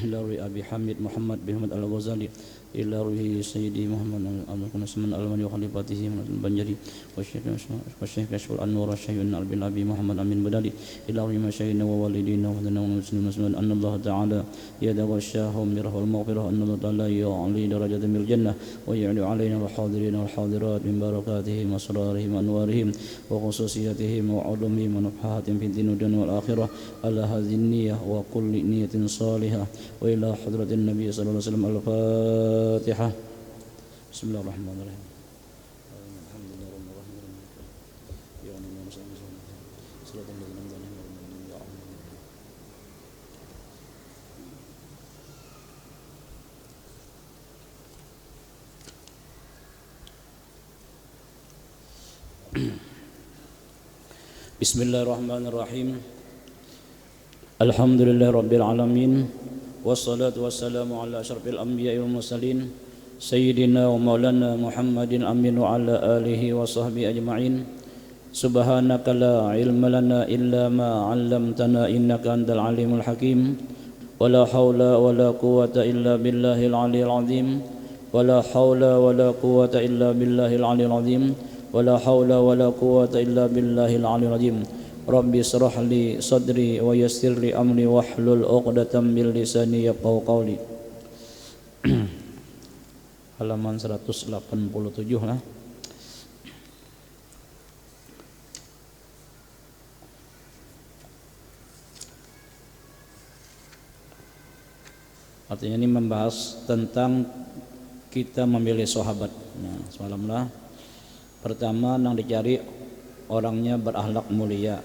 إلى روي أبي حميد محمد بن محمد الغزالي إلى روي سيدي محمد المنسمن المني وخليفته من البنجري والشيخ كشف النور الشيخ بن أبي محمد أمين بدالي إلى روي مشايخنا ووالدينا وحدنا والمسلمين أن الله تعالى يتغشاهم برحمة والمغفرة أن الله تعالى يعلي درجة من الجنة ويعلي علينا الحاضرين والحاضرات من بركاتهم وأسرارهم وأنوارهم وخصوصياتهم وعلومهم ونفحاتهم في الدين والدنيا والآخرة على هذه النية وكل نية صالحة وإلى حضرة النبي صلى الله عليه وسلم الفاتحة. بسم الله الرحمن الرحيم. الحمد لله رب العالمين. يا رب صلى الله عليه وسلم. Bismillahirrahmanirrahim. Alhamdulillah rabbil alamin. Wassalatu wassalamu ala asyrafil anbiya'i wal mursalin sayyidina wa maulana Muhammadin amin wa ala alihi wa sahbihi ajma'in. Subhanaka la ilma lana illa ma 'allamtana innaka antal alimul hakim. Wala haula wala quwwata illa billahil aliyyil azim. Wala haula wala quwwata illa billahil aliyyil azim. Wala haula wala quwwata illa billahil aliyyil azim. Rabbi israh li sadri wa yassir li amri wahlul 'uqdatam min lisani yafqahu qawli. Halaman 187 lah. Artinya ini membahas tentang kita memilih sahabat. Nah, semalam lah. Pertama yang dicari orangnya berakhlak mulia.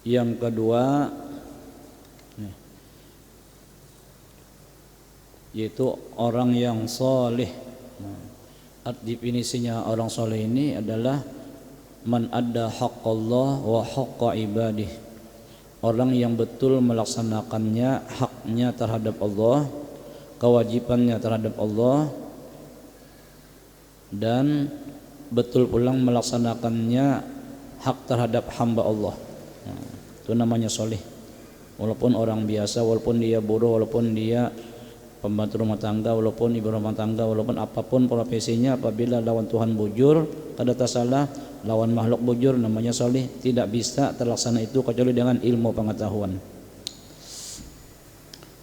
Yang kedua yaitu orang yang soleh. Definisinya orang soleh ini adalah man adda haqqallah wa haqqa ibadih. Orang yang betul melaksanakannya haknya terhadap Allah, kewajibannya terhadap Allah, dan betul pulang melaksanakannya hak terhadap hamba Allah. Itu namanya soleh. Walaupun orang biasa, walaupun dia buruh, walaupun dia pembantu rumah tangga, walaupun ibu rumah tangga, walaupun apapun profesinya, apabila lawan Tuhan bujur, kada salah, lawan makhluk bujur, namanya soleh. Tidak bisa terlaksana itu kecuali dengan ilmu pengetahuan.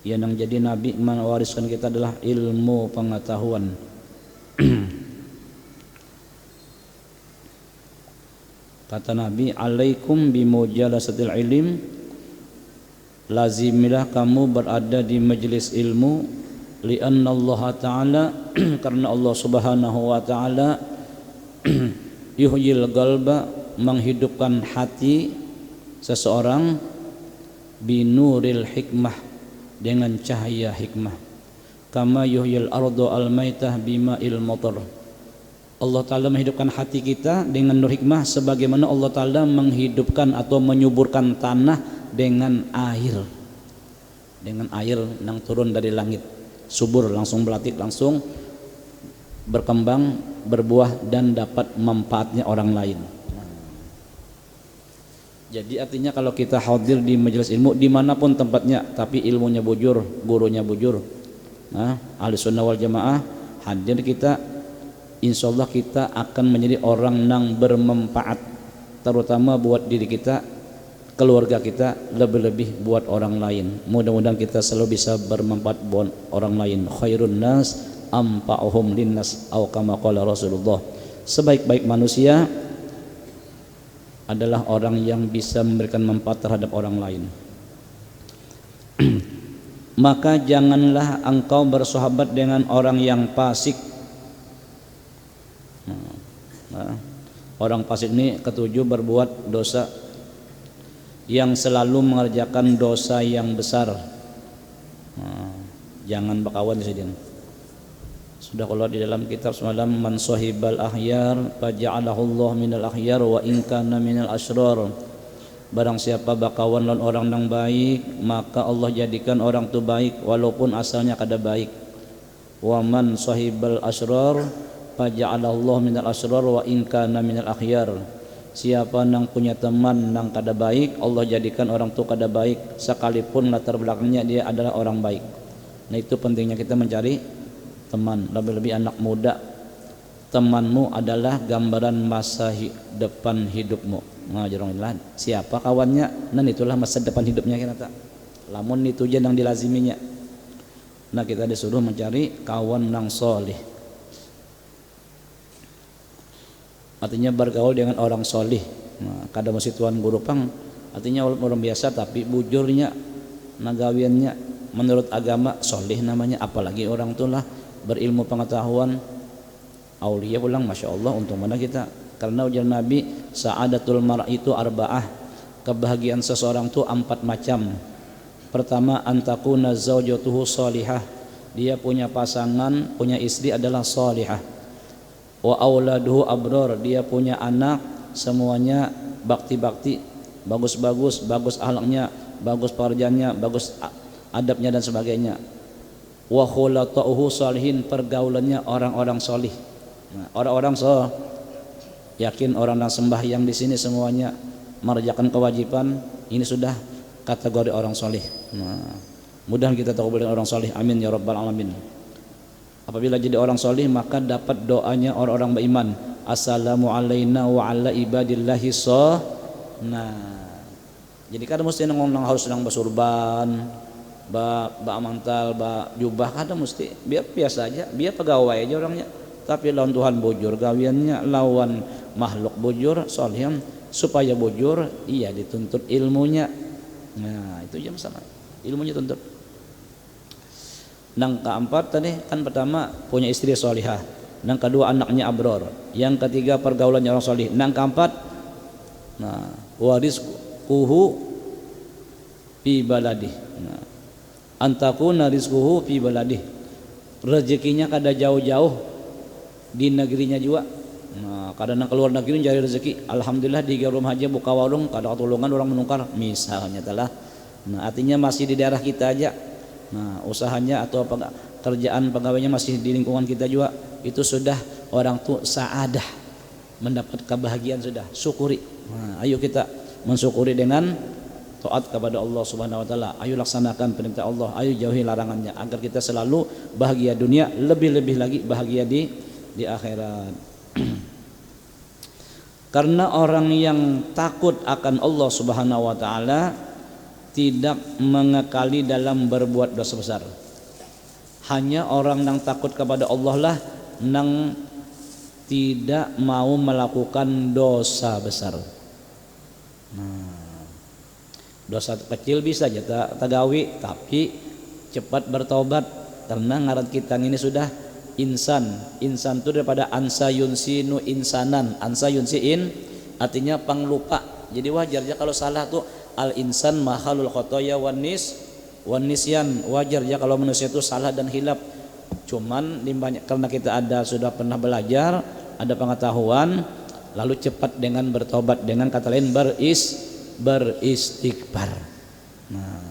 Yang jadi Nabi mewariskan kita adalah ilmu pengetahuan. Kata Nabi, alaikum bimujalasatil ilim, lazimilah kamu berada di majelis ilmu, lianna Allah Ta'ala karena Allah Subhanahu wa Ta'ala yuhyil qalba, menghidupkan hati seseorang, binuril hikmah, dengan cahaya hikmah, kama yuhyil ardu al-maitah bima'il matar. Allah Ta'ala menghidupkan hati kita dengan nur hikmah sebagaimana Allah Ta'ala menghidupkan atau menyuburkan tanah dengan air yang turun dari langit, subur, langsung belatik, langsung berkembang, berbuah, dan dapat manfaatnya orang lain. Jadi artinya kalau kita hadir di majelis ilmu dimanapun tempatnya, tapi ilmunya bujur, gurunya bujur, ahli sunnah wal jamaah hadir kita, insya Allah kita akan menjadi orang yang bermanfaat, terutama buat diri kita, keluarga kita, lebih-lebih buat orang lain. Mudah-mudahan kita selalu bisa bermanfaat buat orang lain. Khairun nas anfa'uhum linnas, atau kama qala Rasulullah. Sebaik-baik manusia adalah orang yang bisa memberikan manfaat terhadap orang lain. Maka janganlah engkau bersahabat dengan orang yang fasik. Orang fasik ini ketujuh berbuat dosa, yang selalu mengerjakan dosa yang besar. Jangan berkawan di sini. Sudah kalau di dalam kitab semalam, man sahibal akhyar faja'alahu Allah minal akhyar wa in kana minal asyrar. Barang siapa berkawan dengan orang yang baik, maka Allah jadikan orang itu baik walaupun asalnya kada baik. Wa man sahibal asyrar faja'alallahu minal asrar wa in kana minal akhyar. Siapa nang punya teman nang kada baik, Allah jadikan orang tu kada baik sekalipun latar belakangnya dia adalah orang baik. Nah itu pentingnya kita mencari teman, lebih-lebih anak muda. Temanmu adalah gambaran masa depan hidupmu. Nah jarang siapa kawannya, nan itulah masa depan hidupnya kita. Lamun itu aja nang dilaziminya. Nah kita disuruh mencari kawan nang soleh. Artinya bergaul dengan orang soleh. Nah, kada mesti tuan guru pang. Artinya orang biasa tapi bujurnya, nagawiannya menurut agama soleh namanya. Apalagi orang itulah berilmu pengetahuan. Aulia pulang, masya Allah, untung mana kita. Karena ujar Nabi, sa'adatul mar'i itu arba'ah. Kebahagiaan seseorang itu 4 macam. Pertama, antakuna zaujatuhu salihah. Dia punya pasangan, punya istri adalah salihah. Wa auladuhu abrar. Dia punya anak semuanya bakti-bakti, bagus-bagus, bagus akhlaknya, bagus pekerjaannya, bagus adabnya dan sebagainya. Wa khulata'uhu salihin. Pergaulannya orang-orang salih. Nah, orang-orang yakin orang yang sembahyang di sini semuanya mengerjakan kewajiban, ini sudah kategori orang soleh. Nah, mudah kita tahu boleh orang soleh. Amin ya rabbal alamin. Apabila jadi orang soleh maka dapat doanya orang-orang beriman. Assalamu alaina wa ala ibadillahi Nah, jadi kada mesti nang harus nang basurban, ba amantal, ba jubah, kada mesti. Biar biasa aja, biar pegawai aja orangnya. Tapi lawan Tuhan bujur, gawiannya lawan makhluk bujur, soleh supaya bujur, iya dituntut ilmunya. Nah itu aja masalah, ilmunya tuntut. Nang keempat tadi kan pertama punya istri solihah, nang kedua anaknya abror, yang ketiga pergaulannya orang solih, nang keempat nah warizquhu fi baladih. Nah, antakuna rizquhu fi baladih, rezekinya kada jauh-jauh di negerinya juga. Nah, kadang keluar negeri cari rezeki. Alhamdulillah di rumah aja buka warung, kada ketulungan orang menukar misalnya telah. Nah, artinya masih di daerah kita aja. Nah, usahanya atau kerjaan pegawainya masih di lingkungan kita juga. Itu sudah orang tuh saadah, mendapat kebahagiaan sudah. Syukuri. Nah, ayo kita mensyukuri dengan taat kepada Allah Subhanahu wa taala. Ayo laksanakan perintah Allah, ayo jauhi larangannya agar kita selalu bahagia dunia, lebih-lebih lagi bahagia di akhirat. Karena orang yang takut akan Allah Subhanahu wa taala tidak mengekali dalam berbuat dosa besar. Hanya orang yang takut kepada Allah lah yang tidak mau melakukan dosa besar. Nah, dosa kecil bisa aja tagawi, tapi cepat bertobat karena ngaran kita ini sudah insan itu daripada ansa yunsinu insanan. Ansa yunsiin artinya penglupa. Jadi wajar ya kalau salah tuh al insan mahalul khotoya wan nisyan. Wajar ya kalau manusia itu salah dan hilaf. Cuman karena kita sudah pernah belajar, ada pengetahuan, lalu cepat dengan bertobat, dengan kata lain beristighfar. Nah,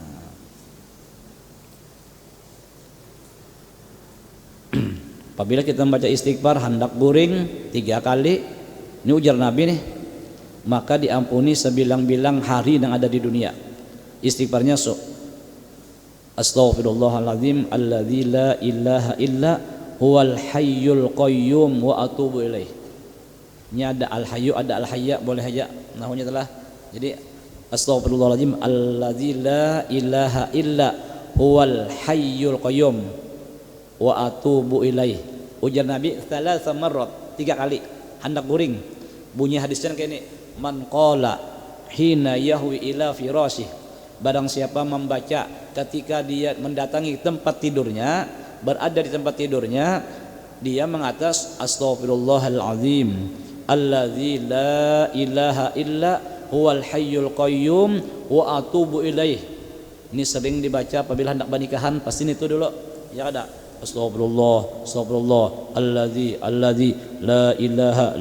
apabila kita membaca istighfar hendak guring 3 kali, ini ujar Nabi nih, maka diampuni sebilang-bilang hari yang ada di dunia. Istighfarnya Astaghfirullahaladzim alladzi la ilaha illa huwal hayyul qayyum wa atubu ilaih. Ini ada al-hayyu, ada al-hayya, boleh aja nahunya telah. Jadi astaghfirullahaladzim alladzi la ilaha illa huwal hayyul qayyum wa atubu ilaih. Ujar Nabi 3 marrat, 3 kali hendak guring. Bunyi hadisnya kayak ini, man qala hina yahwi ila firasih. Barang siapa membaca ketika dia mendatangi tempat tidurnya, berada di tempat tidurnya, dia mengatas astaghfirullahalazim alladzi la ilaha illa huwal hayyul qayyum wa atubu ilaih. Ini sering dibaca apabila hendak bernikahan, pasti itu dulu. Ya ada Astagfirullah, astagfirullah, alladzi la ilaha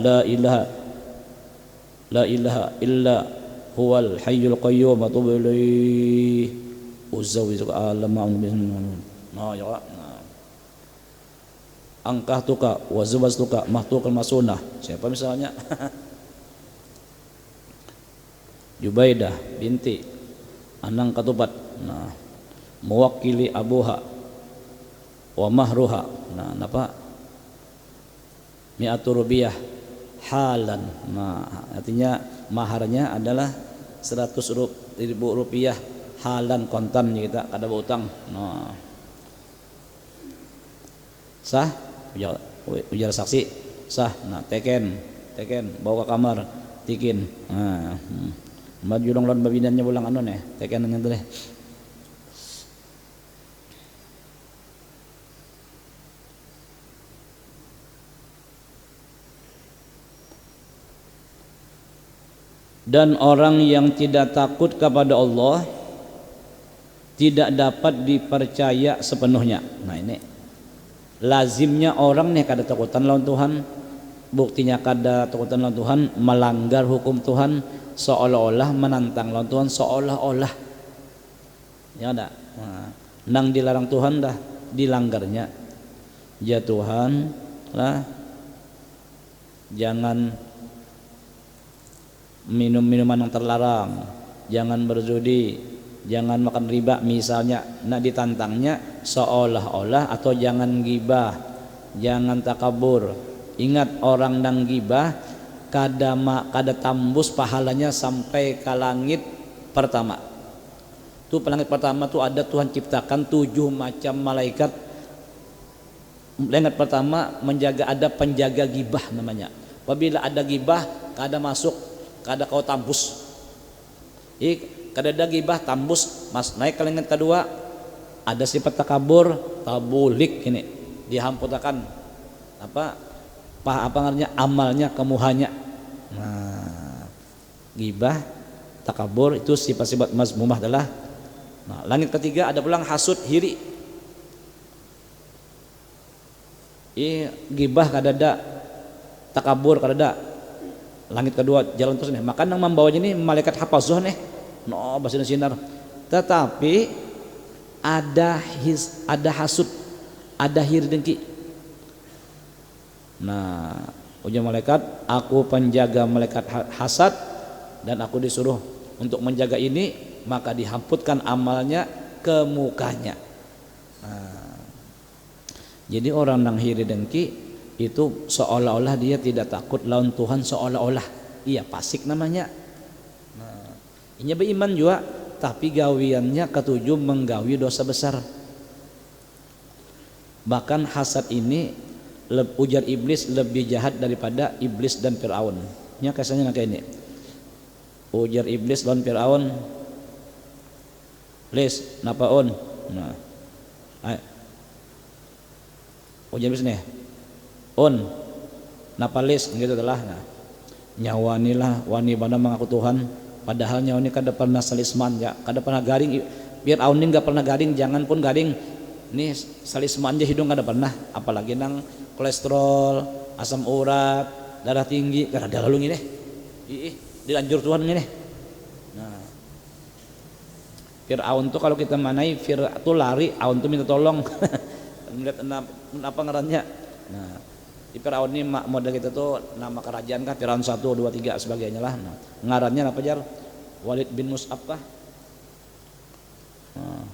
illa huwal hayyul qayyum wa atubu ilaih. Uzzawijuka alam ma'un. Nah, ya. angkahtuka wa zawwajtuka mahtuqal masunah. Siapa misalnya? Jubaidah binti Anang Katubat. Nah, mewakili abuha wa mahruha. Nah, napa? Mi'atu rubiyah halan. Nah, artinya maharnya adalah 100.000 rupiah halan kontan kita kada berutang. Nah. Sah? Ujar saksi sah. Nah, teken bawa ke kamar tikin. Nah, maju dong lawan babinannya pulang teken nang teh. Dan orang yang tidak takut kepada Allah tidak dapat dipercaya sepenuhnya. Nah, ini lazimnya orang nih kada takutan lawan Tuhan, buktinya kada takutan lawan Tuhan melanggar hukum Tuhan, seolah-olah menantang lawan Tuhan, seolah-olah ya ada. Nah, nang dilarang Tuhan dah dilanggarnya. Ya Tuhan lah, jangan minum minuman yang terlarang, jangan berzudi, jangan makan riba misalnya. Nah, ditantangnya seolah-olah, atau jangan gibah, jangan takabur. Ingat, orang nang gibah kada tambus pahalanya sampai ke langit pertama. Tuh langit pertama tuh ada Tuhan ciptakan 7 macam malaikat. Langit pertama menjaga, ada penjaga gibah namanya. Apabila ada gibah kada masuk, kada kau tambus. Kada ada gibah tambus, naik ke langit kedua ada sifat takabur, tabulik ini dihamputakan apa ngaranya amalnya kemuhanya. Nah, gibah, takabur itu sifat-sifat mazmumah adalah. Nah, langit ketiga ada pulang hasud, hiri. Gibah kada ada, takabur kada ada. Langit kedua jalan terus nih. Maka nang membawanya ini malaikat hafazah nih. No bahasa sinar. Tetapi ada hasud, ada hiri dengki. Nah, ujar malaikat, aku penjaga malaikat hasad dan aku disuruh untuk menjaga ini, maka dihamputkan amalnya ke mukanya. Nah, jadi orang nang hiri dengki itu seolah-olah dia tidak takut lawan Tuhan, seolah-olah iya fasik namanya. Nah, ini beriman juga, tapi gawiannya ketujuh menggawi dosa besar. Bahkan hasad ini ujar iblis lebih jahat daripada iblis dan Fir'aun. Nya kasanya kayak ini. Ujar iblis lawan Fir'aun, "Les, napa on?" Nah. Ujar iblis nih, "On, napa les?" gitu telah. Nah, nyawanilah wani bana mengaku Tuhan, padahal nyawa ini kada pernah salisman ya, kada pernah garing. Biar aun ini enggak pernah garing, jangan pun garing. Nih salisman aja hidung kada pernah, apalagi nang kolesterol, asam urat, darah tinggi, kada ada lalu ini. Dilanjur Tuhan ini. Nah, Fir'aun tuh kalau kita manai tuh lari, aun tuh minta tolong. Melihat apa ngarannya. Nah, di Fir'aun ini model kita tuh nama kerajaan kah, Fir'aun 1, 2, 3 sebagainya lah. Nah, ngarannya apa jar? Walid bin Mus'ab kah? Nah,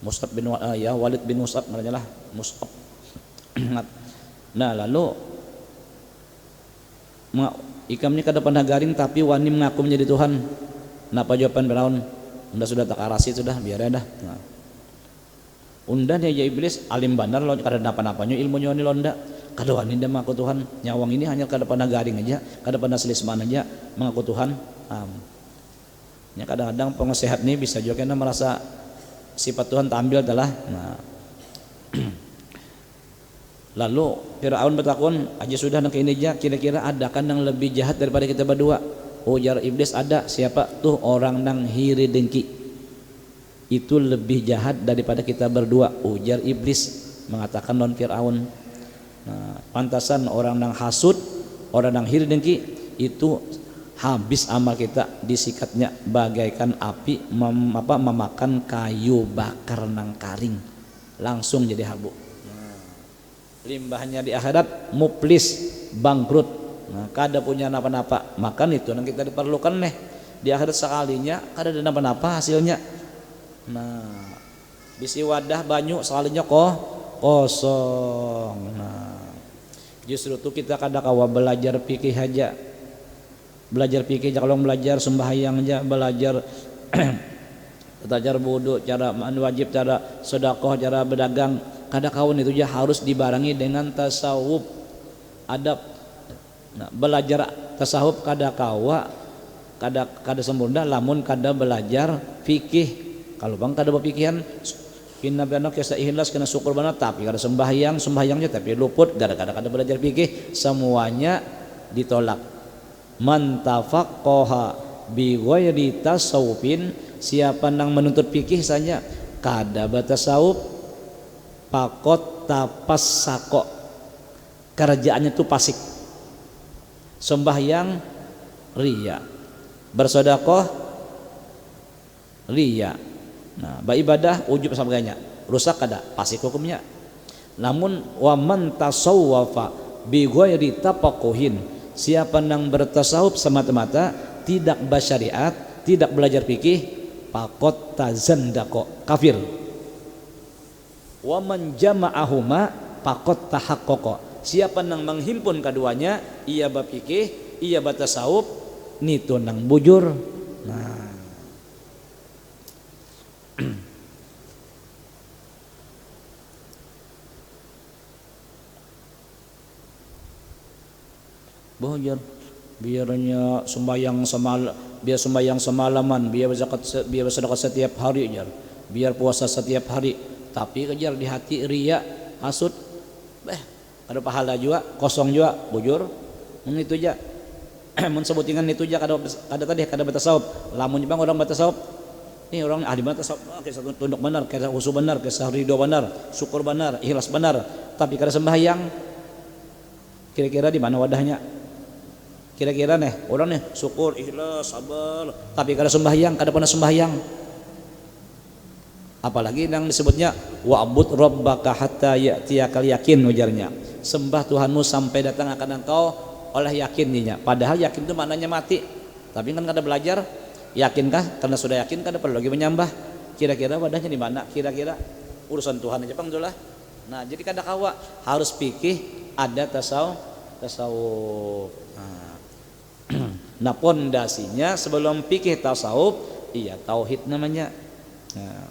Mus'ab bin Walid bin Mus'ab ngarannya lah, Mus'ab. Nah, lalu ikam ini kada pernah garing tapi wani mengaku menjadi Tuhan. Napa jawaban Fir'aun? Unda sudah tak arasi sudah, biar ya dah. Nah, unda nih ya iblis alim bandar lo kada napa-napanya ilmunya ni londa. Kada wani dia mengaku Tuhan. Nyawang ini hanya kada pernah garing aja, kada pernah selisman aja mengaku Tuhan. Ya kadang-kadang pengesehat nih bisa juga kena merasa sifat Tuhan tampil adalah. Nah, lalu Fir'aun bertakun, aja sudah nak ini aja, kira-kira ada kan yang lebih jahat daripada kita berdua? Ujar iblis, ada. Siapa tuh? Orang nang hiri dengki itu lebih jahat daripada kita berdua, ujar iblis mengatakan non Fir'aun. Nah, pantasan orang nang hasud, orang nang hiri dengki itu habis amal kita, disikatnya bagaikan api memakan kayu bakar nang karing, langsung jadi habu. limbahnya di akhirat muflis, bangkrut. Nah, kada punya napa-napa. Maka itu yang kita diperlukan nih di akhirat sekalinya kada ada napa-napa hasilnya. Nah, bisi wadah banyu sekalinya kosong. Nah, justru itu kita kada kawa belajar fikih aja. Belajar fikih aja, kalau belajar sembahyang aja, belajar cara wudu, cara wajib, cara sedekah, cara berdagang, kada kawan itu aja harus dibarengi dengan tasawuf, adab. Nah, belajar tasawuf kada kawa, kada sempurna lamun kada belajar fikih. Kalau bang kada berpikiran inna bana kesa ikhlas kena syukur bana tapi kada sembahyangnya tapi luput gara-gara kada belajar fikih, semuanya ditolak. Man tafaqqaha bi ghairi tasawufin, siapa yang menuntut fikih saja kada batasawuf, pakot tapas sako, kerjaannya itu pasik. Sembahyang riya, bersedekah riya, nah beribadah ujub sebagainya, rusak kada pasik hukumnya. Namun waman tasawwafa bi ghairi tafaqquhin, siapa yang bertasawuf semata-mata tidak bersyariat, tidak belajar fikih, pakot tazandaqo, kafir. Wa man jama'ahuma pakot tahaqqaqa, siapa yang menghimpun keduanya, ia berfikih, ia bertasawuf, nitu nang bujur. Nah, bujur biarnya sembahyang semalaman, biar bersedekah setiap hari jar, biar puasa setiap hari, tapi kejar di hati riya, hasud, ada pahala juga, kosong juga, bujur. Itu aja mun sebutingan itu aja kada batasawuf. Lamun bang orang batasawuf, ini orang ahli batasawuf, kisah tunduk benar, kisah khusyuk benar, kisah ridho benar, syukur benar, ikhlas benar, tapi kada sembahyang, kira-kira di mana wadahnya? Kira-kira nih orang nih syukur, ikhlas, sabar, tapi kada sembahyang, kada pernah sembahyang. Apalagi yang disebutnya wa'bud rabbaka hatta ya'tiyakal yakin, ujarnya sembah Tuhanmu sampai datang akan engkau oleh yakin dinya. Padahal yakin itu maknanya mati, tapi kan kada belajar. Yakinkah? Karena sudah yakin kada perlu lagi menyembah. Kira-kira wadahnya di mana? Kira-kira urusan Tuhan aja bang itulah. Nah, jadi kada kawa harus fikih, ada tasawuf. Nah, pondasinya sebelum fikih tasawuf, iya tauhid namanya. Nah,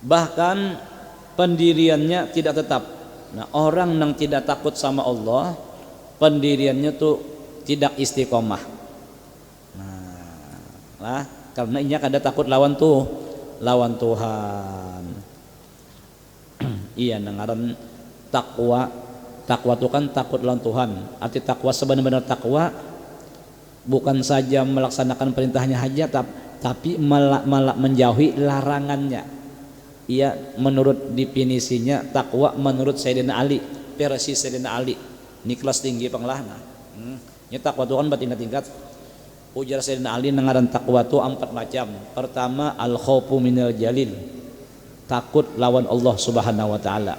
bahkan pendiriannya tidak tetap. Nah, orang yang tidak takut sama Allah, pendiriannya tuh tidak istiqomah. Nah, karena ini kada takut lawan Tuhan. Iya, ngaran takwa. Takwa itu kan takut lawan Tuhan. Arti takwa sebenar-benar takwa bukan saja melaksanakan perintahnya saja, tapi malah menjauhi larangannya. Ia menurut definisinya takwa menurut Sayyidina Ali, versi Sayyidina Ali. Ini kelas tinggi pengelahna. Ini takwa itu kan bertingkat-tingkat. Ujar Sayyidina Ali ngaran takwa itu 4 macam. Pertama, al khaufu minal jalil, takut lawan Allah Subhanahu wa taala.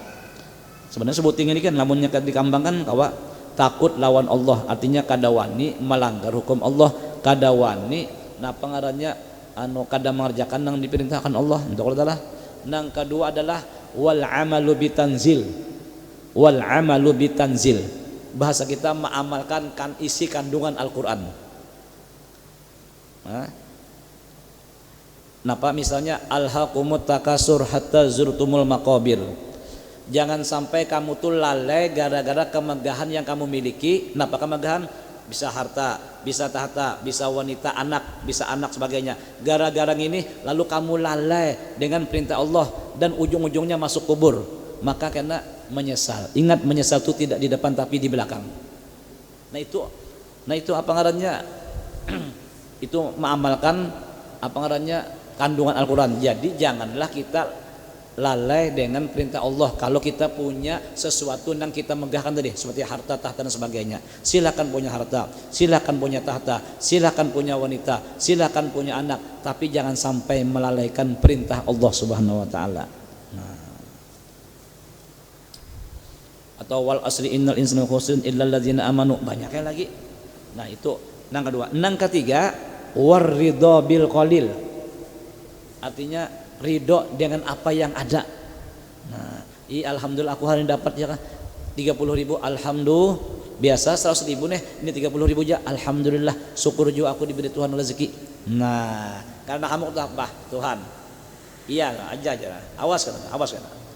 Sebenarnya sebuting ini kan lamunnya dikambangkan kawa takut lawan Allah, artinya kada wani melanggar hukum Allah, kada wani napa ngarannya kada mengerjakan yang diperintahkan Allah. Untuk adalah yang kedua adalah wal amalu bitanzil. Wal amalu bitanzil, bahasa kita mengamalkan isi kandungan Al-Qur'an. Napa misalnya alhaqumut takasur hatta zurtumul maqabir. Jangan sampai kamu tuh lalai gara-gara kemegahan yang kamu miliki. Napa kemegahan? Bisa harta, bisa tahta, bisa wanita, bisa anak sebagainya. Gara-gara ini lalu kamu lalai dengan perintah Allah dan ujung-ujungnya masuk kubur. Maka kena menyesal. Ingat, menyesal itu tidak di depan tapi di belakang. Nah itu apa ngarannya? Itu mengamalkan apa ngarannya kandungan Al-Quran. Jadi janganlah kita lalai dengan perintah Allah. Kalau kita punya sesuatu yang kita megahkan tadi seperti harta, tahta dan sebagainya, silakan punya harta, silakan punya tahta, silakan punya wanita, silakan punya anak, tapi jangan sampai melalaikan perintah Allah Subhanahu wa taala. Atau wal asri innal insana khusrun illa alladzina amanu, banyaknya lagi. Nah itu nang kedua. Nang ketiga waridho bil qalil, artinya ridho dengan apa yang ada. Nah alhamdulillah aku hari ini dapat ya kan 30.000, alhamdulillah. Biasa 100.000 nih, ini 30.000 aja, alhamdulillah. Syukur juga aku diberi Tuhan rezeki. Nah karena kamu apa Tuhan, iya aja awas kan.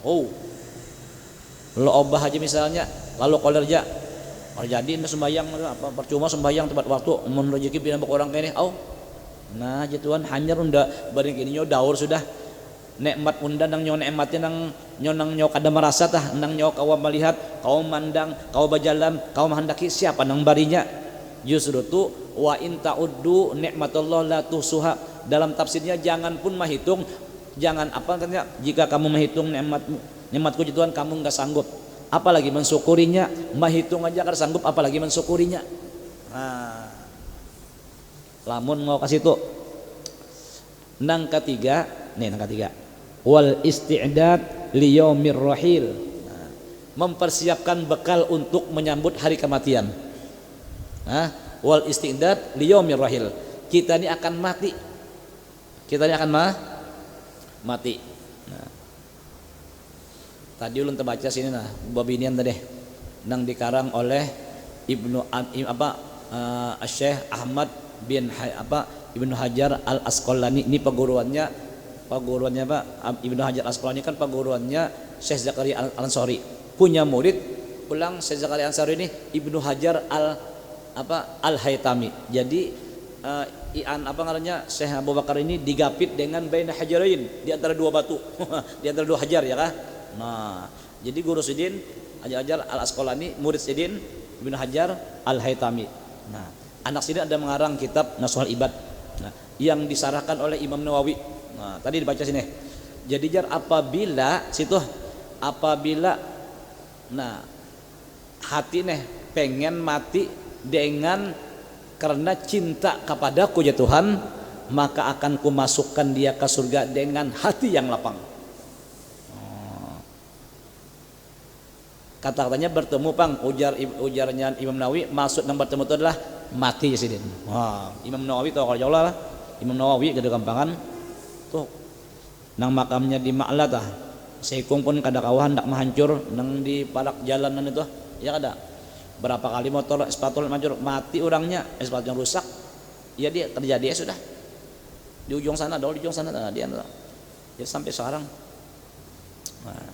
Oh lo obah aja misalnya, lalu kolerja jadi sembahyang apa percuma sembahyang tepat waktu mun rezeki pindah orang kene. Nah aja Tuhan hanyar unda bareng kini nyo daur sudah nikmat unda nang nyo nikmatnya nang nyo kada merasa tah nang nyo kawa melihat, kawa mandang, kawa bajalan, kawa menghendaki, siapa nang barinya. Justru tu wa in ta'uddu nikmatullah la tuhsuha, dalam tafsirnya jangan pun menghitung, jangan apa katanya, jika kamu menghitung nikmatku Tuhan kamu enggak sanggup, apalagi mensyukurinya. Menghitung aja kan sanggup, apalagi mensyukurinya. Nah, lamun mau kasih tuh nang ketiga wal isti'dad li yaumir rahil, mempersiapkan bekal untuk menyambut hari kematian. Wal isti'dad li yaumir rahil, kita ini akan mati, mati. Nah, tadi ulun terbaca sini nah babinian tadi nang dikarang oleh Syekh Ahmad bin Ibnu Hajar Al Asqalani. Ini paguruannya Ibnu Hajar Al Asqalani kan paguruannya Syekh Zakaria Al Ansari. Punya murid ulang Syekh Zakaria Al Ansari ini Ibnu Hajar Al Haytami. Jadi Syekh Abu Bakar ini digapit dengan baina hajarain, di antara dua batu di antara dua hajar ya kah. Nah jadi guru Sidin Hajar Al Asqalani, murid Sidin Ibnu Hajar Al Haytami. Nah anak Sidin ada mengarang kitab Nasuhul Ibad, yang disarahkan oleh Imam Nawawi. Nah tadi dibaca sini. Jadi apabila hati pengen mati dengan karena cinta kepadaku ya Tuhan, maka akan kumasukkan dia ke surga dengan hati yang lapang. Kata-katanya bertemu ujarnya Imam Nawawi, maksud yang bertemu itu adalah mati ya Sidin. Imam Nawawi tahu kalau jauh lah, Imam Nawawi gede gampangan tuh nang makamnya di Ma'la tah. Seikung pun kada kawahan hendak menghancur nang di palak jalanan itu ya kada. Berapa kali motor sepatu hancur, mati orangnya, sepatunya rusak. Ya dia terjadi ya sudah. Di ujung sana dia jadi sampai sekarang. Nah,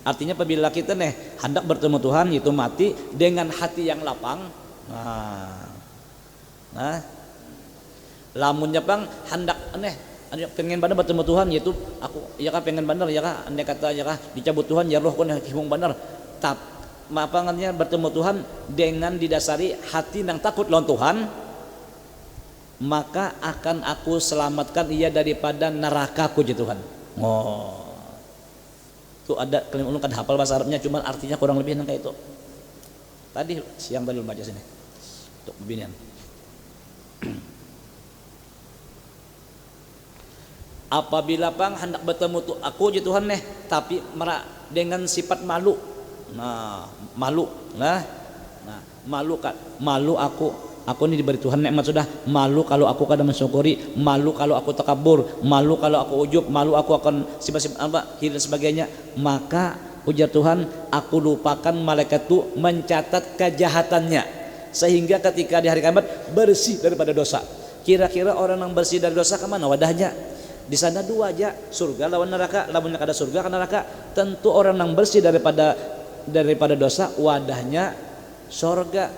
artinya apabila kita hendak bertemu Tuhan itu mati dengan hati yang lapang. Nah lamunnya bang hendak pengen benar bertemu Tuhan, yaitu aku ya kah pengen benar ya kah andai kata ya kah dicabut Tuhan ya roh kon himung benar, tapi bertemu Tuhan dengan didasari hati yang takut lawan Tuhan, maka akan aku selamatkan ia daripada neraka ku ya Tuhan. Itu ada kalimat ulun kan hafal bahasa Arabnya, cuman artinya kurang lebih kayak itu. Tadi siang tadi baca sini untuk binian. Apabila bang hendak bertemu aku ya Tuhan tapi dengan sifat malu. Malu aku ini diberi Tuhan nikmat sudah, malu kalau aku kadang mensyukuri, malu kalau aku takabur, malu kalau aku ujub, malu aku akan sifat-sifat dan sebagainya. Maka ujar Tuhan, aku lupakan malaikat itu mencatat kejahatannya, sehingga ketika di hari kiamat bersih daripada dosa. Kira-kira orang yang bersih dari dosa kemana wadahnya? Di sana dua aja, surga lawan neraka. Lawan ada surga kan neraka. Tentu orang yang bersih daripada dosa wadahnya surga.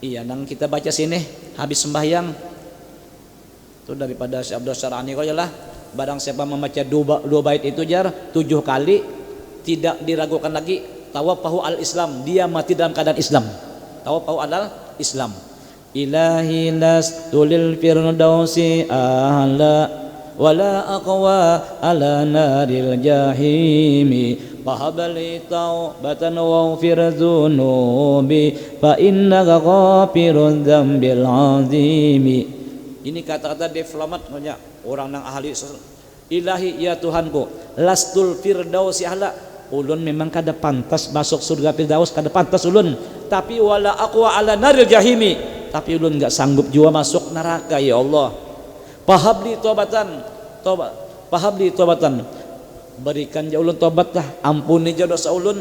Iya, nang kita baca sini habis sembahyang itu daripada si Abdul Syarani kau lah, barang siapa membaca dua bait itu 7 kali tidak diragukan lagi, tawafahu al Islam, dia mati dalam keadaan Islam. Tawafahu al Islam. Ilahi las tulil firdausi ahla wala aqwa ala naril jahimi fahab li taubatan waghfir dzunubi fa innaka ghafirudz dzambil azimi. Ini kata-kata diplomat banyak orang nang ahli. Ilahi ya Tuhanku, lastul firdausi ahla, ulun memang kada pantas masuk surga firdaus, kada pantas ulun, tapi wala aqwa ala naril jahimi, tapi ulun enggak sanggup jua masuk neraka ya Allah. Pahabli tobatan, pahabli tobatan, berikan ja ulun tobatlah, ampuni ja dosa ulun.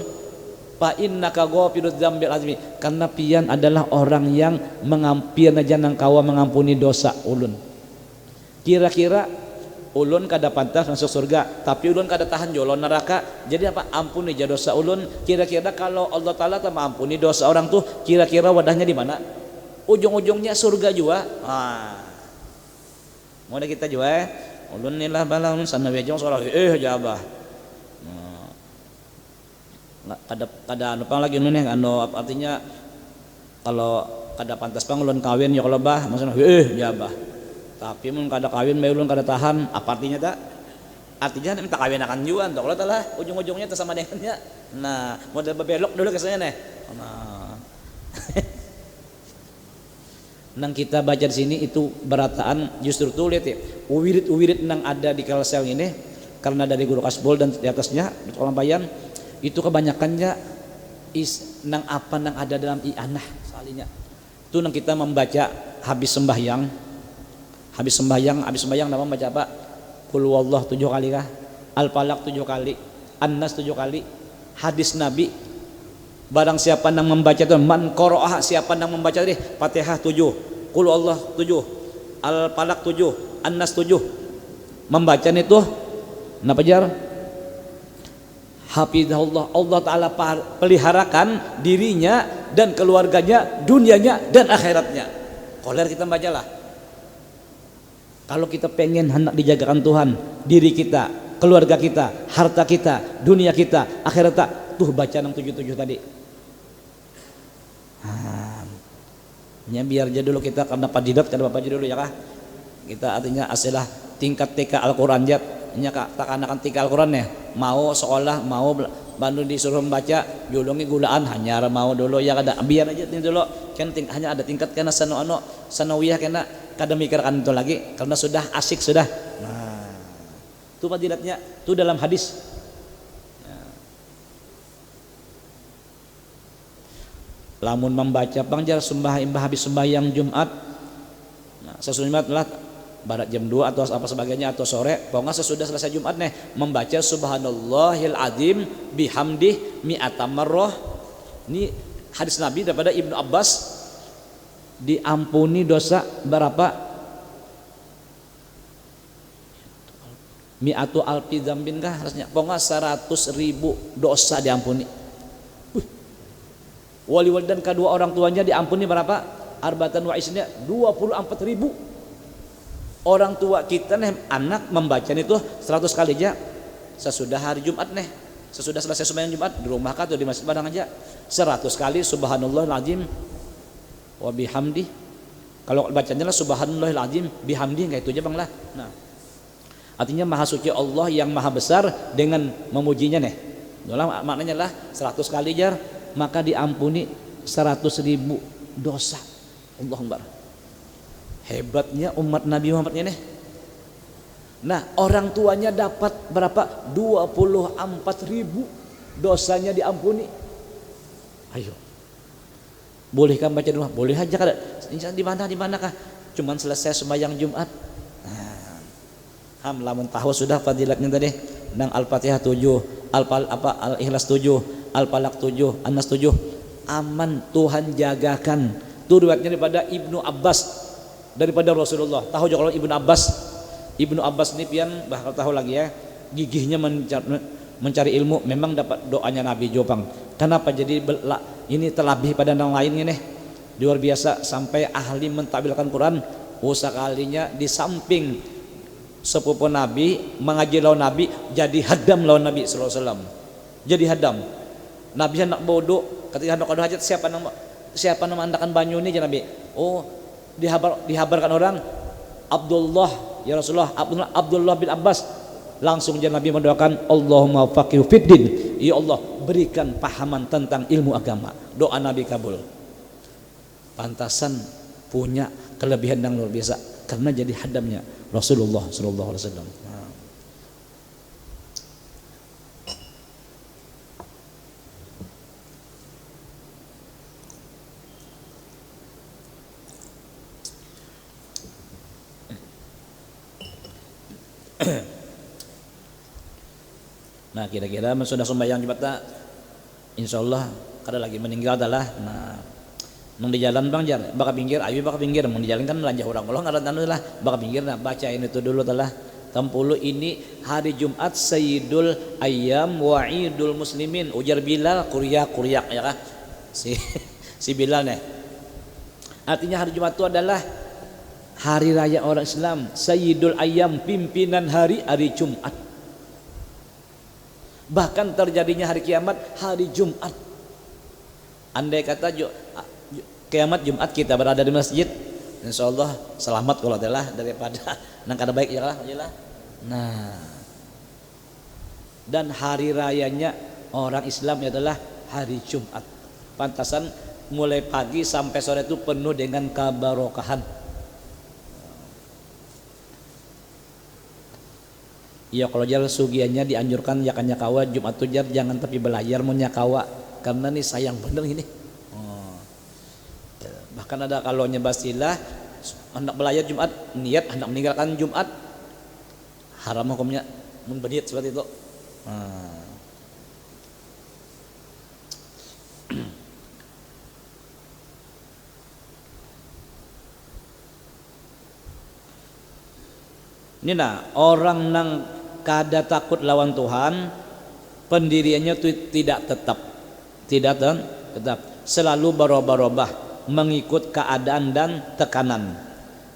Fa innaka ghafirudz dzambil azmi, karena pian adalah orang yang mengampuni aja nang kawa mengampuni dosa ulun. Kira-kira ulun kada pantas masuk surga, tapi ulun kada tahan jolon neraka. Jadi apa? Ampuni ja dosa ulun. Kira-kira kalau Allah Taala tak mengampuni dosa orang tuh, kira-kira wadahnya di mana? Ujung-ujungnya surga jua. Mau ada kita jua ulun nilah bala ulun sana wejong soal jabah. Kada anu pang lagi ulun anu artinya kalau kada pantas pang ulun kawin ya kalau bah maksudnya jabah. Tapi mun kada kawin bae ulun kada tahan, apa artinya tak? Artinya minta kawin akan juga entok lah talah ujung-ujungnya sama dengannya. Nah, model bebelok dulu kesannya nih. Nah. Nang kita baca di sini itu berataan justru tuh lihat ya, wirid-wirid nang ada di Kalsel ini karena dari guru kasbol dan di atasnya di kolam bayan itu kebanyakannya nang apa nang ada dalam i'anah salinya. Itu nang kita membaca habis sembahyang nama baca apa? Qul huwallahu 7 kali kah? Al-Falaq 7 kali, An-Nas 7 kali. Hadis Nabi, barang siapa yang membaca itu, man qara'ah, siapa yang membaca tadi Fatihah 7, Qul huwallahu 7, Al-Falaq 7, An-Nas 7. Membaca itu napa jar? Hafizahullah, Allah Taala peliharakan dirinya dan keluarganya, dunianya dan akhiratnya. Koler kita bacalah. Kalau kita pengen hendak dijagakan Tuhan, diri kita, keluarga kita, harta kita, dunia kita, akhirat kita, tuh baca 677 tadi. Biar aja dulu kita karena padidat kada apa aja dulu ya kah? Kita artinya asilah tingkat TK Al-Qur'an jat, nya kak takanakan TK Al-Qur'an ya. Mau sekolah, mau bantu disuruh membaca, julungi gulaan hanya mau dulu ya kada biar aja dulu. Kan hanya ada tingkat karena sanawiyah kena kada mikirkan itu lagi karena sudah asik sudah. Nah, itu fadilatnya itu dalam hadis. Lamun membaca pangjar habis sembahyang Jumat. Nah, sesudah Jumat lah barat jam 2 atau apa sebagainya atau sore, pokoknya sesudah selesai Jumat nih membaca subhanallahil azim bihamdih mi'ata marrah. Ini hadis Nabi daripada Ibnu Abbas, diampuni dosa berapa? Mi'atu alfi dzambin kah harusnya? Pokoknya 100.000 dosa diampuni. Wali dan kedua orang tuanya diampuni berapa? Arbatan wa isnya 24.000. Orang tua kita nih anak membaca itu 100 kali aja sesudah hari Jumat nih, sesudah selesai sembahyang Jumat di rumah atau di masjid barang aja 100 kali subhanallahil azim wa bihamdi. Kalau bacanya lah subhanallahil azim bihamdi kayak itu aja Bang lah. Nah, artinya maha suci Allah yang maha besar dengan memujinya nih. Itulah maknanya lah 100 kali jar maka diampuni 100.000 dosa. Allahu Akbar. Hebatnya umat Nabi Muhammad ini. Nah, orang tuanya dapat berapa? 24.000 dosanya diampuni. Ayo. Bolehkah baca di rumah? Boleh aja kada. Di mana kah? Cuman selesai sembahyang Jumat. Nah, lamun tahu sudah fadilatnya tadi. Nang Al-Fatihah 7, Al-Ikhlas 7, Al-Falaq 7, An-Nas 7. Aman, Tuhan jagakan. Itu riwayatnya daripada Ibnu Abbas daripada Rasulullah. Tahu juga kalau Ibnu Abbas ini pian bakal tahu lagi ya, gigihnya mencari ilmu, memang dapat doanya Nabi Jopang. Kenapa jadi ini terlebih pada yang lainnya nih? Luar biasa sampai ahli mentakwilkan Quran. Sekalinya di samping sepupu Nabi mengaji lawan Nabi, jadi hadam lawan Nabi sallallahu alaihi wasallam. Jadi hadam. Nabi hendak bodoh, ketika hendak ada hajat siapa nama andakan banyu ini Nabi. Oh, dihabarkan orang Abdullah ya Rasulullah, Abdullah bin Abbas. Langsung dia Nabi mendoakan, Allahumma faqihu fiddin, ya Allah berikan pahaman tentang ilmu agama. Doa Nabi kabul. Pantasan punya kelebihan yang luar biasa karena jadi hadamnya Rasulullah sallallahu alaihi wasallam. Nah kira-kira sudah sembahyang Jumat tak? Insyaallah kada lagi meninggal adalah. Nah mung di jalan Bang Jar baka pinggir ayo baka pinggir mung di jalan kan lanjah orang kalau ngaran anu lah baka pinggir nah bacain itu dulu telah 60 ini hari Jumat Sayyidul Ayyam wa Idul Muslimin ujar Bilal kuryak ya kah si Bilal nih. Artinya hari Jumat itu adalah hari raya orang Islam, Sayyidul Ayyam, pimpinan hari Jumat. Bahkan terjadinya hari kiamat hari Jumat. Andai kata kiamat Jumat kita berada di masjid, insyaallah selamat kalau adalah daripada nang kada baik ya lah. Nah, dan hari rayanya orang Islam adalah hari Jumat. Pantasan mulai pagi sampai sore itu penuh dengan keberkahan. Ya kalau jalan sugiannya dianjurkan ya kan nyakawa Jumat tujar jangan tapi belayar mau nyakawa karena nih sayang bener ini. Bahkan ada kalau nyebasilah hendak belayar Jumat niat hendak meninggalkan Jumat haram hukumnya membeniat seperti itu. Ini nah orang nang kada takut lawan Tuhan pendiriannya itu tidak tetap selalu berubah-ubah mengikut keadaan dan tekanan.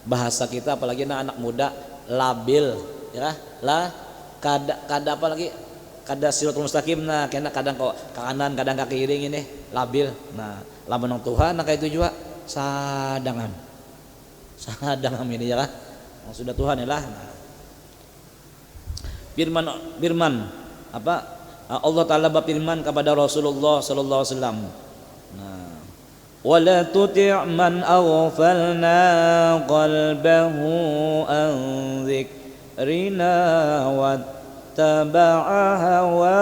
Bahasa kita apalagi anak muda labil ya lah kada apalagi kada siratul mustaqim nah kena kadang kok ke kanan kadang ke kiri ini labil. Nah lamun Tuhan nah kayak itu juga sadangan ini ya lah sudah Tuhan ya lah. Nah, Firman apa Allah Taala berfirman kepada Rasulullah sallallahu alaihi wasallam. Nah, wala tuti' man aghfalna qalbahu an dzikrina wattaba'a hawa.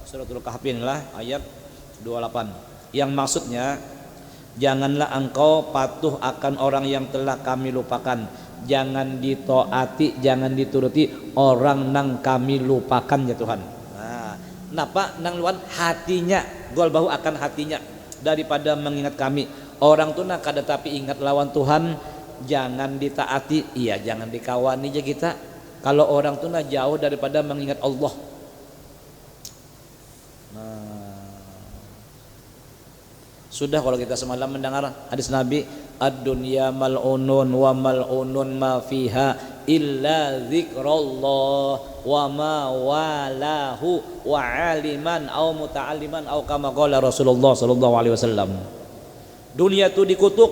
Suratul Kahfin lah ayat 28. Yang maksudnya janganlah engkau patuh akan orang yang telah kami lupakan. Jangan ditaati, jangan dituruti orang nang kami lupakan ya Tuhan. Nah, napa nang luan hatinya, gol bahu akan hatinya daripada mengingat kami. Orang tuh nak kada tapi ingat lawan Tuhan, jangan ditaati, iya jangan dikawani aja kita. Kalau orang tuh nak jauh daripada mengingat Allah. Sudah kalau kita semalam mendengar hadis Nabi, ad-dunya mal'unun wa mal'unun ma fiha illa zikrullah wa ma walahu wa aliman au muta'alliman au kama qala Rasulullah sallallahu alaihi wasallam. Dunia itu dikutuk,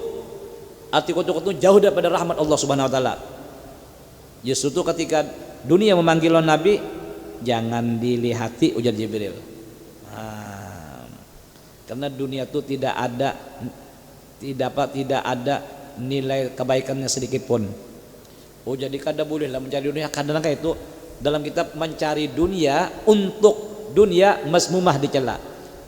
arti kutuk itu jauh daripada rahmat Allah Subhanahu wa taala. Justru itu ketika dunia memanggil Nabi, jangan dilihati ujar Jibril. Karena dunia itu tidak ada nilai kebaikannya sedikit pun. Oh jadi kada boleh lah mencari dunia. Kadang kayak itu dalam kitab mencari dunia untuk dunia masmumah dicela.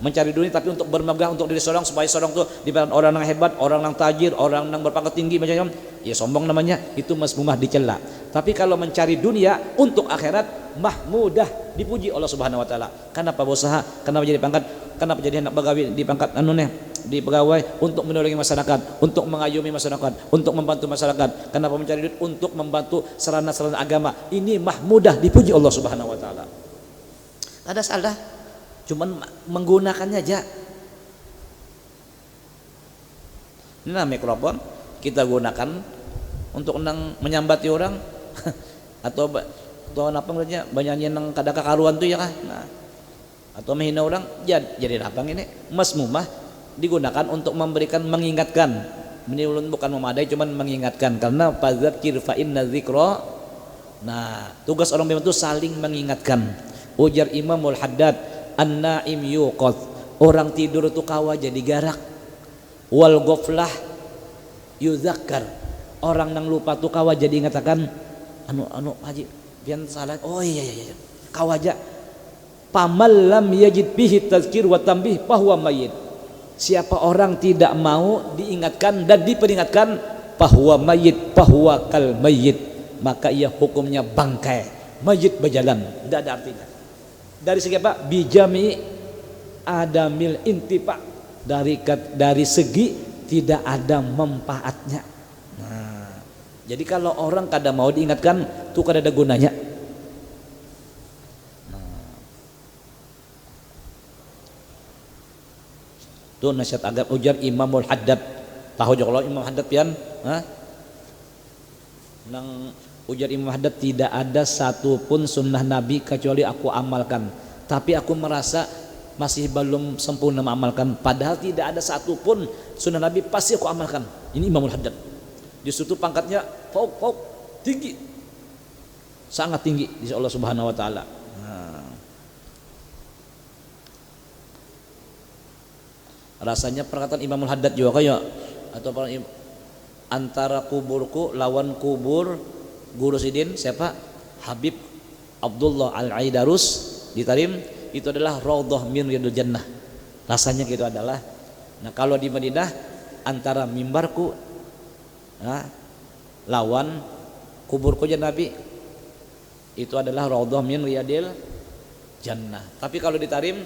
Mencari dunia tapi untuk bermegah untuk diri seorang supaya seorang tuh dibilang orang yang hebat, orang yang tajir, orang yang berpangkat tinggi macam-macam, ya sombong namanya, itu masmumah dicela. Tapi kalau mencari dunia untuk akhirat mahmudah dipuji Allah Subhanahu wa taala. Kenapa berusaha? Kenapa jadi pangkat? Kenapa jadi anak pegawai di pangkat di pegawai untuk menolongi masyarakat, untuk mengayomi masyarakat, untuk membantu masyarakat. Kenapa mencari duit? Untuk membantu sarana-sarana agama. Ini mahmudah dipuji Allah Subhanahu wa taala. Ada salah, cuman menggunakannya aja. Nah, mikrofon kita gunakan untuk menyambati orang atau apa namanya banyak yang kada kakaruan tuh ya kan. Nah, atau menghina orang jadi lapang ini masmumah digunakan untuk memberikan mengingatkan Ini ulun bukan memadai, cuman mengingatkan, karena fadzakir fa inna dzikra. Nah, tugas orang beriman itu saling mengingatkan. Ujar Imamul Haddad, an-naim yuqadh, orang tidur itu kawa jadi garak. Wal ghaflah yuzakkar, orang nang lupa tuh kawa jadi ngatakan anu haji pian salah, oh iya kawaja. Pamal lam yajid bihi tazkir wa tambih fahuwa mayyit, siapa orang tidak mau diingatkan dan diperingatkan, fahuwa mayyit, fahuwa kal mayyit, maka ia hukumnya bangkai, mayyit berjalan, tidak ada artinya. Dari segi apa? Bijami adamil intifa, dari segi tidak ada manfaatnya. Nah, jadi kalau orang kada mau diingatkan tuh kada ada gunanya. Tuh nasihat agak ujar Imamul Haddad, tahu juga kalau Imam Haddad pian, nang ujar Imam Haddad, tidak ada satupun sunnah Nabi kecuali aku amalkan, tapi aku merasa masih belum sempurna mengamalkan. Padahal tidak ada satupun sunnah Nabi pasti aku amalkan. Ini Imamul Haddad. Justru pangkatnya fauk tinggi, sangat tinggi di Allah Subhanahu Wa Taala. Rasanya perkataan Imamul Haddad juga kayak atau antara kuburku lawan kubur guru sidin siapa? Habib Abdullah Al-Aidarus di Tarim, itu adalah raudhah min riyadil jannah. Rasanya gitu adalah. Nah, kalau di Madinah antara mimbarku lawan kuburku jan Nabi, itu adalah raudhah min riyadil jannah. Tapi kalau di Tarim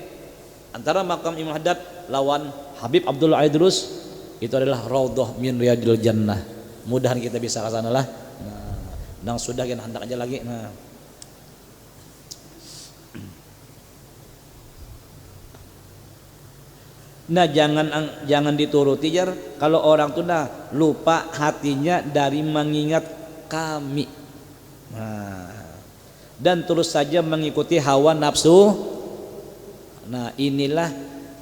antara makam Imam Haddad lawan Habib Abdullah Aidrus, itu adalah raudhah min riyadil jannah. Mudahan kita bisa ke sana lah. Nang sudah kan hendak aja lagi. Nah, jangan dituruti jar kalau orang tuh lupa hatinya dari mengingat kami. Dan terus saja mengikuti hawa nafsu. Nah, inilah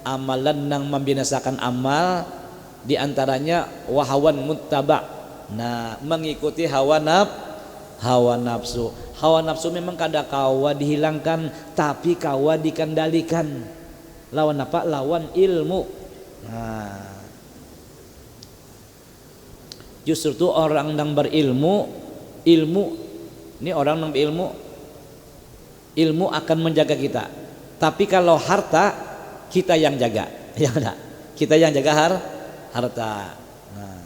amalan yang membinasakan amal, diantaranya wahawan muttaba. Nah, mengikuti hawa nafsu. Hawa nafsu memang kada kawa dihilangkan, tapi kawa dikendalikan. Lawan apa? Lawan ilmu. Nah, justru tuh orang yang berilmu, ini orang yang berilmu, ilmu akan menjaga kita. Tapi kalau harta kita yang jaga, ya enggak? Kita yang jaga harta. Nah,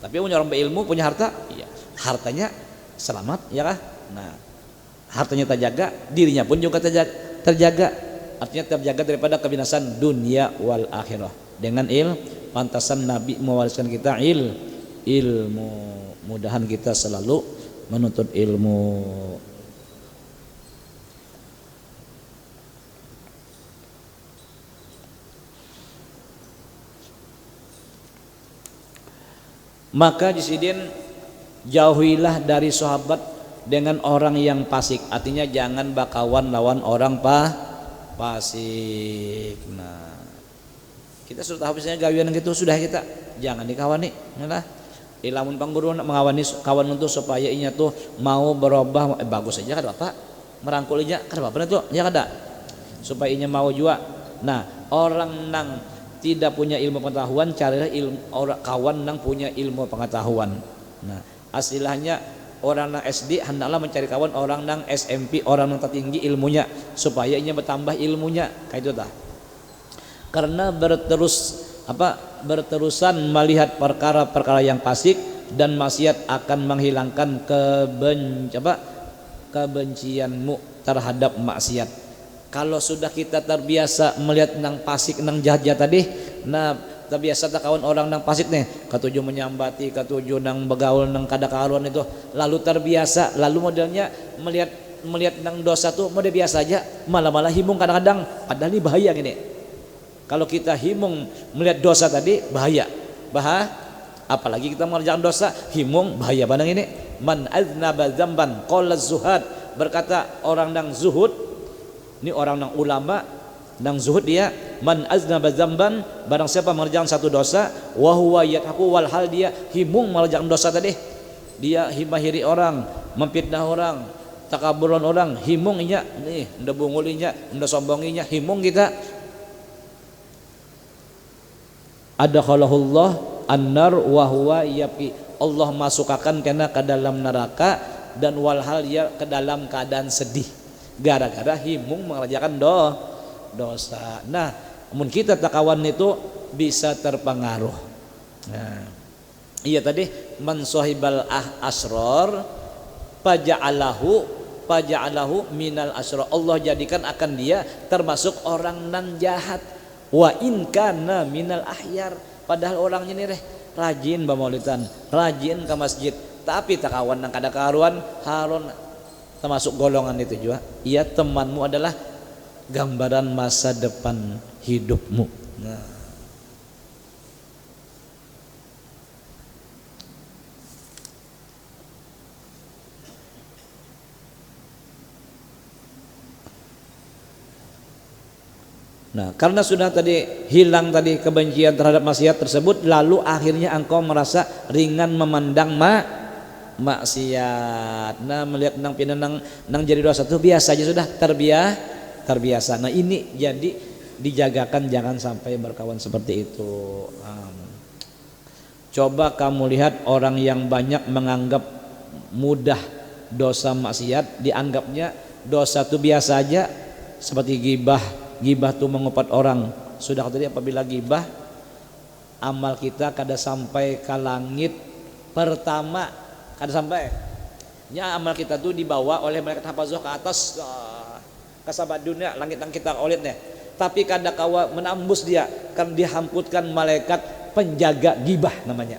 tapi punya orang berilmu punya harta, iya. Hartanya selamat, ya kah? Nah, hartanya terjaga, dirinya pun juga terjaga. Artinya terjaga daripada kebinasan dunia wal akhirah. Dengan pantasan Nabi mewariskan kita ilmu. Mudahan kita selalu menuntut ilmu. Maka disidin jauhilah dari sahabat dengan orang yang fasik. Artinya jangan bakawan lawan orang fasik. Nah, kita sudah habisnya gawian gitu sudah, kita jangan dikawani. Nah, ilamun pangguru nak mengawani kawan untuk supaya inya tuh mau berubah, bagus aja kan Bapak merangkul inya kan Bapak itu ya kada supaya inya mau juga. Nah, orang nang tidak punya ilmu pengetahuan, carilah kawan yang punya ilmu pengetahuan. Nah, aslinya orang nang SD hendaklah mencari kawan orang nang SMP, orang nang tertinggi ilmunya supaya ia bertambah ilmunya kayak itu tah. Karena berterusan melihat perkara-perkara yang fasik dan maksiat akan menghilangkan kebencianmu terhadap maksiat. Kalau sudah kita terbiasa melihat nang fasik nang jahat-jahat tadi, nah terbiasa tak kawan orang nang fasik nih, ketujuh menyambati, ketujuh nang begaul nang kada karuan itu, lalu terbiasa, lalu modelnya melihat nang dosa tuh model biasa aja, malah himung kadang-kadang, padahal ini bahaya gini. Kalau kita himung melihat dosa tadi bahaya, apalagi kita mengerjakan dosa himung bahaya banget ini. Man aznaba dzamban qala zuhad, berkata orang nang zuhud, ini orang nang ulama nang zuhud dia man aznaba dzamban, barang siapa mengerjakan satu dosa, wa huwa yadhaku, walhal dia himung mengerjakan dosa tadi, dia himahiri orang, memfitnah orang, takaburan orang, himungnya nih, nda bungulinya, nda sombonginya, himung kita. Adakhalahullah annar wa huwa yabki, Allah masukkan kena ke dalam neraka dan walhal ya ke dalam keadaan sedih gara-gara himung mengerjakan dosa. Nah, mun kita takawan itu bisa terpengaruh. Nah, iya tadi man sahibal asror paja'alahu minal asror, Allah jadikan akan dia termasuk orang nan jahat. Wa in kana minal ahyar, padahal orangnya nih rajin bamaulitan, rajin ke masjid, tapi takawan nang kada karuan harun termasuk golongan itu juga. Ia temanmu adalah gambaran masa depan hidupmu. Nah, karena sudah tadi hilang tadi kebencian terhadap maksiat tersebut, lalu akhirnya engkau merasa ringan memandang maksiat. Nah, melihat nang pinenang nang jadi dosa itu biasa aja, sudah terbiasa. Nah, ini jadi dijagakan jangan sampai berkawan seperti itu. Coba kamu lihat orang yang banyak menganggap mudah dosa maksiat, dianggapnya dosa itu biasa aja, seperti ghibah tuh mengupat orang. Sudah tadi apabila ghibah, amal kita kada sampai ke langit pertama, kada sampai. Ya, amal kita tuh dibawa oleh malaikat hafazoh ke atas, ke sabat dunia, langit yang kita olehnya. Tapi kada kawa menambus dia, kan dihamputkan malaikat penjaga ghibah namanya.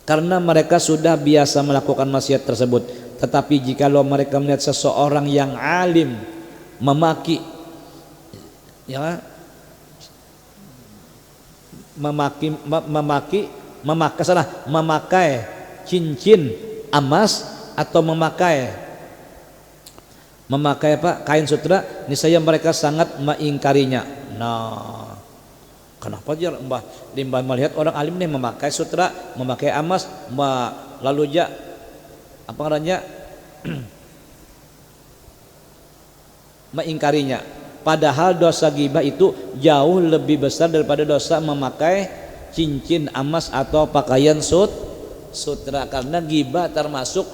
Karena mereka sudah biasa melakukan maksiat tersebut. Tetapi jikalau mereka melihat seseorang yang alim memakai cincin emas atau memakai apa kain sutra, niscaya mereka sangat mengingkarinya. Nah, kenapa aja Mbah melihat orang alim nih memakai sutra, memakai emas, lalu aja apa namanya mengingkarinya, padahal dosa ghibah itu jauh lebih besar daripada dosa memakai cincin emas atau pakaian sutra, karena ghibah termasuk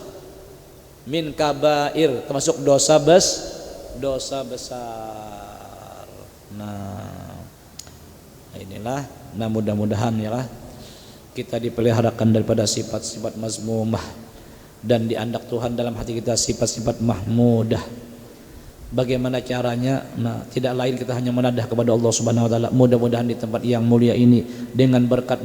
min kabair, termasuk dosa besar. Nah, inilah, nah mudah-mudahan ya lah kita dipeliharakan daripada sifat-sifat mazmumah dan diandak Tuhan dalam hati kita sifat-sifat mahmudah. Bagaimana caranya? Nah, tidak lain kita hanya menadah kepada Allah Subhanahu wa taala. Mudah-mudahan di tempat yang mulia ini, dengan berkat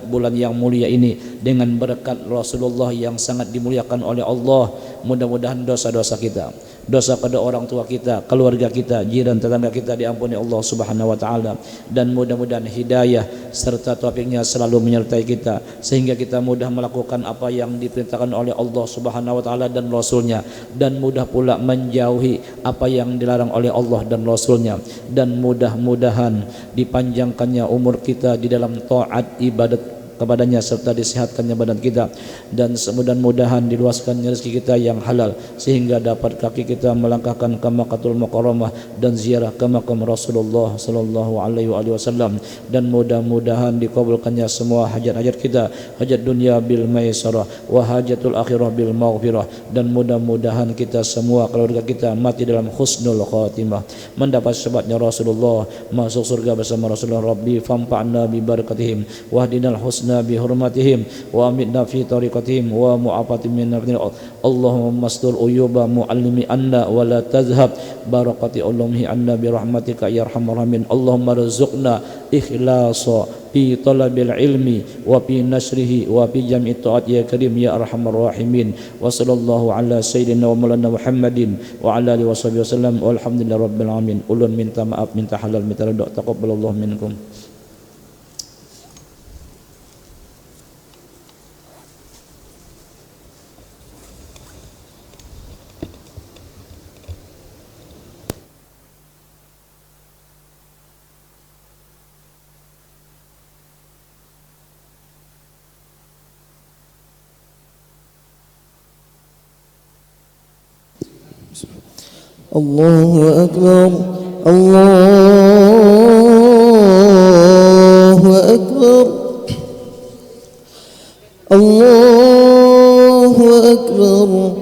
bulan yang mulia ini, dengan berkat Rasulullah yang sangat dimuliakan oleh Allah, mudah-mudahan dosa-dosa kita, dosa pada orang tua kita, keluarga kita, jiran tetangga kita diampuni Allah Subhanahu wa taala, dan mudah-mudahan hidayah serta taufiknya selalu menyertai kita sehingga kita mudah melakukan apa yang diperintahkan oleh Allah Subhanahu wa taala dan Rasulnya, dan mudah pula menjauhi apa yang dilarang oleh Allah dan Rasulnya, dan mudah-mudahan dipanjangkannya umur kita di dalam taat ibadat kepadanya serta disehatkannya badan kita, dan mudah-mudahan diluaskan rezeki kita yang halal sehingga dapat kaki kita melangkahkan ke Makkahul Mukarramah dan ziarah ke makam Rasulullah sallallahu alaihi wasallam, dan mudah-mudahan dikabulkannya semua hajat-hajat kita, hajat dunia bil maisarah wa hajatul akhirah bil maghfirah, dan mudah-mudahan kita semua keluarga kita mati dalam husnul khatimah, mendapat syafaatnya Rasulullah, masuk surga bersama Rasulullah. Rabbi famfa'na bi barakatihim wahdinal husna bihurmatihim wa amitna fi tariqatihim wa mu'afatim min Allahumma astur uyuba muallimi anna wa la tazhab barakati ulumhi anna bi rahmatika ya arhamar rahimin. Allahumma rizqna ikhlasa fi talabil ilmi wa fi nasrihi wa fi jam'i ta'at ya karim ya arhamar rahimin. Wa sallallahu ala sayyidina wa maulana Muhammadin wa ala alihi wasallam walhamdulillahi rabbil alamin. Ulun minta maaf, minta halal, minta ridha, taqabbalallahu minkum. الله أكبر الله أكبر الله أكبر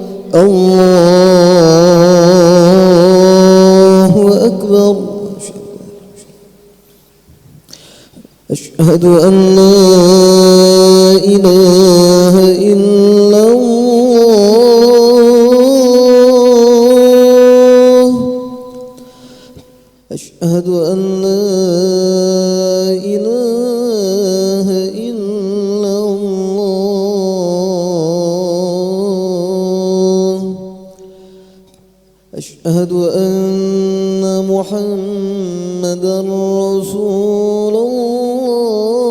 الله أكبر أشهد أن لا إله إلا الله أشهد أن لا إله إلا الله أشهد أن محمدًا رسول الله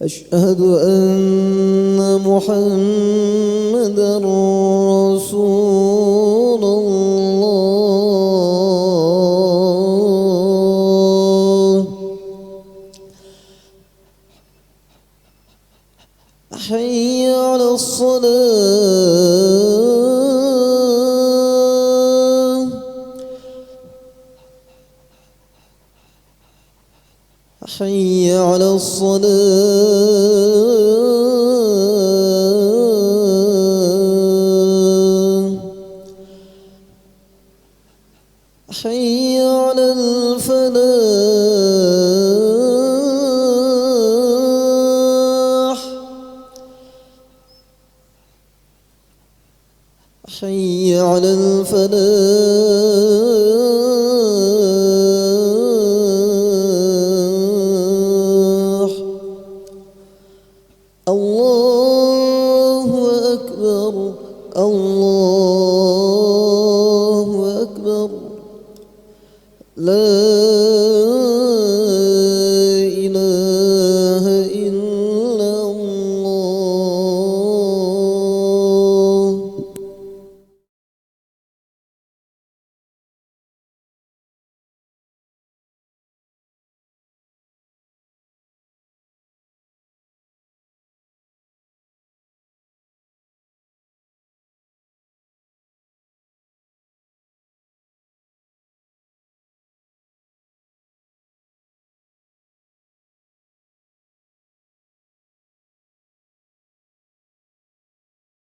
أشهد أن محمدًا رسول الله حي على الصلاة حي على الصلاة حي على الفلاح حي على الفلاح الله أكبر الله أكبر لا